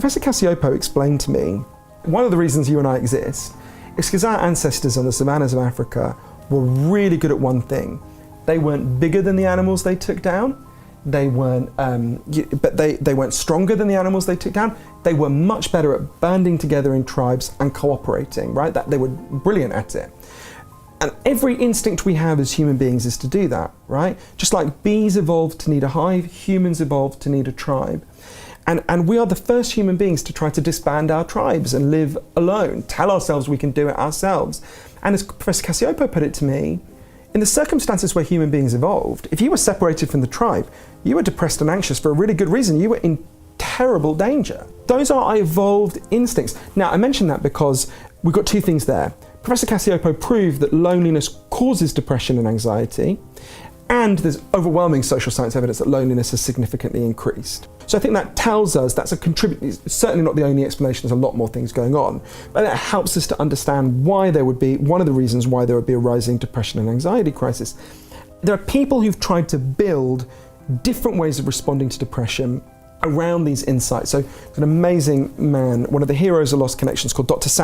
Professor Cacioppo explained to me, one of the reasons you and I exist is because our ancestors on the savannas of Africa were really good at one thing. They weren't bigger than the animals they took down. They weren't, but they weren't stronger than the animals they took down. They were much better at banding together in tribes and cooperating, right? They were brilliant at it. And every instinct we have as human beings is to do that, right? Just like bees evolved to need a hive, humans evolved to need a tribe. And we are the first human beings to try to disband our tribes and live alone, tell ourselves we can do it ourselves. And as Professor Cacioppo put it to me, in the circumstances where human beings evolved, if you were separated from the tribe, you were depressed and anxious for a really good reason. You were in terrible danger. Those are our evolved instincts. Now, I mention that because we've got two things there. Professor Cacioppo proved that loneliness causes depression and anxiety, and there's overwhelming social science evidence that loneliness has significantly increased. So I think that tells us that's it's certainly not the only explanation, there's a lot more things going on, but it helps us to understand why there would be, one of the reasons why there would be a rising depression and anxiety crisis. There are people who've tried to build different ways of responding to depression around these insights. So an amazing man, one of the heroes of Lost Connections called Dr.